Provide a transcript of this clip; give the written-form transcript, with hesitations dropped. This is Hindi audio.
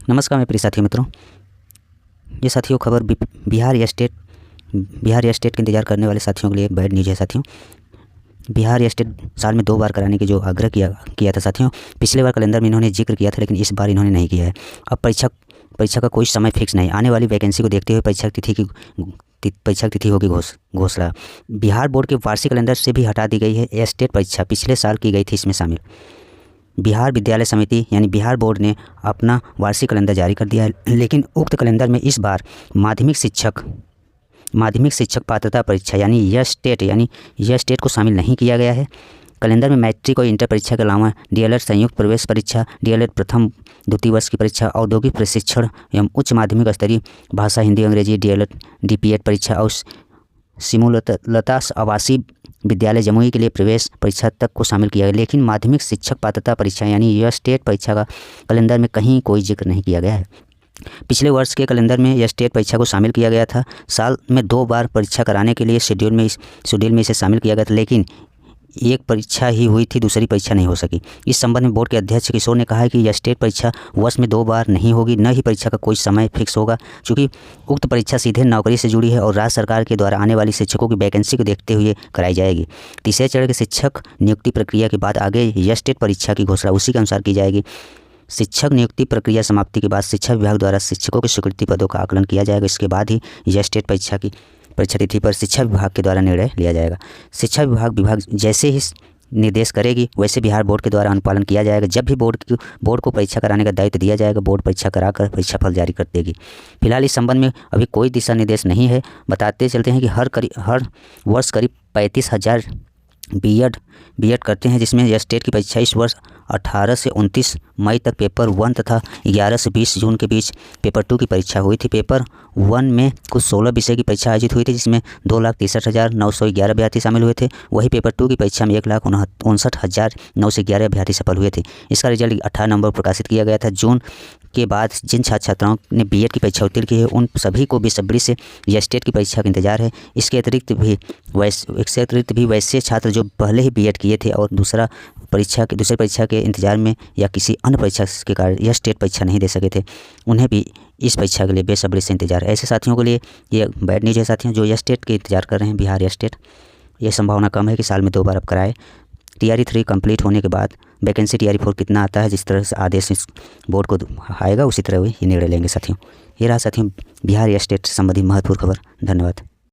नमस्कार मेरे प्रिय साथियों मित्रों। ये साथियों खबर बिहार स्टेट के इंतज़ार करने वाले साथियों के लिए बैड न्यूज़ है साथियों। बिहार स्टेट साल में 2 बार कराने की जो आग्रह किया था साथियों, पिछले बार कैलेंडर में इन्होंने जिक्र किया था, लेकिन इस बार इन्होंने नहीं किया है। अब परीक्षा का कोई समय फिक्स नहीं। आने वाली वैकेंसी को देखते हुए परीक्षा तिथि होगी घोषणा। बिहार बोर्ड के वार्षिक कैलेंडर से भी हटा दी गई है स्टेट परीक्षा, पिछले साल की गई थी इसमें शामिल। बिहार विद्यालय समिति यानी बिहार बोर्ड ने अपना वार्षिक कैलेंडर जारी कर दिया है, लेकिन उक्त कैलेंडर में इस बार माध्यमिक शिक्षक पात्रता परीक्षा यानी यह स्टेट को शामिल नहीं किया गया है। कैलेंडर में मैट्रिक और इंटर परीक्षा के अलावा डीएलएड संयुक्त प्रवेश परीक्षा, डीएलएड प्रथम द्वितीय वर्ष की परीक्षा, औद्योगिक प्रशिक्षण एवं उच्च माध्यमिक स्तरीय भाषा हिंदी अंग्रेजी डीएलएड डीपीएड परीक्षा और सिमुलता आवासीय विद्यालय जमुई के लिए प्रवेश परीक्षा तक को शामिल किया गया। लेकिन माध्यमिक शिक्षक पात्रता परीक्षा यानी यह स्टेट परीक्षा का कैलेंडर में कहीं कोई जिक्र नहीं किया गया है। पिछले वर्ष के कैलेंडर में यह स्टेट परीक्षा को शामिल किया गया था। साल में 2 बार परीक्षा कराने के लिए शेड्यूल में इसे शामिल किया गया था, लेकिन एक परीक्षा ही हुई थी, दूसरी परीक्षा नहीं हो सकी। इस संबंध में बोर्ड के अध्यक्ष किशोर ने कहा है कि यह स्टेट परीक्षा वर्ष में 2 बार नहीं होगी, न ही परीक्षा का कोई समय फिक्स होगा, क्योंकि उक्त परीक्षा सीधे नौकरी से जुड़ी है और राज्य सरकार के द्वारा आने वाली शिक्षकों की वैकेंसी को देखते हुए कराई जाएगी। तीसरे चरण के शिक्षक नियुक्ति प्रक्रिया के बाद आगे यह स्टेट परीक्षा की घोषणा उसी के अनुसार की जाएगी। शिक्षक नियुक्ति प्रक्रिया समाप्ति के बाद शिक्षा विभाग द्वारा शिक्षकों की स्वीकृति पदों का आकलन किया जाएगा। इसके बाद ही यह स्टेट परीक्षा तिथि पर शिक्षा विभाग के द्वारा निर्णय लिया जाएगा। शिक्षा विभाग जैसे ही निर्देश करेगी वैसे बिहार बोर्ड के द्वारा अनुपालन किया जाएगा। जब भी बोर्ड को परीक्षा कराने का दायित्व दिया जाएगा, बोर्ड परीक्षा कराकर परीक्षा फल जारी कर देगी। फिलहाल इस संबंध में अभी कोई दिशा निर्देश नहीं है। बताते चलते हैं कि हर वर्ष करीब 35,000 बीएड करते हैं, जिसमें यह स्टेट की परीक्षा इस वर्ष 18 से 29 मई तक पेपर 1 तथा 11 से 20 जून के बीच पेपर 2 की परीक्षा हुई थी। पेपर 1 में कुल 16 विषय की परीक्षा आयोजित हुई थी, जिसमें 2,63,911 अभ्यर्थी शामिल हुए थे। वही पेपर 2 की परीक्षा में 1,59,911 अभ्यर्थी सफल हुए थे। इसका रिजल्ट 18 नवंबर प्रकाशित किया गया था। जून के बाद जिन छात्राओं ने बीएड की परीक्षा उत्तीर्ण की है, उन सभी को बेसब्री से यह स्टेट की परीक्षा का इंतजार है। इसके अतिरिक्त भी वैसे छात्र जो पहले ही बीएड किए थे और दूसरी परीक्षा के इंतजार में या किसी अन्य परीक्षा के कारण यह स्टेट परीक्षा नहीं दे सके थे, उन्हें भी इस परीक्षा के लिए बेसब्री से इंतजार है। ऐसे साथियों के लिए ये बैड न्यूज़ है साथियों, जो यह स्टेट के इंतजार कर रहे हैं बिहार स्टेट। ये संभावना कम है कि साल में 2 बार अब कराए। टीआरई 3 कंप्लीट होने के बाद वैकेंसी टीआरई 4 कितना आता है, जिस तरह से आदेश इस बोर्ड को आएगा उसी तरह ये निर्णय लेंगे साथियों। ये रहा साथियों बिहार स्टेट से संबंधित महत्वपूर्ण खबर। धन्यवाद।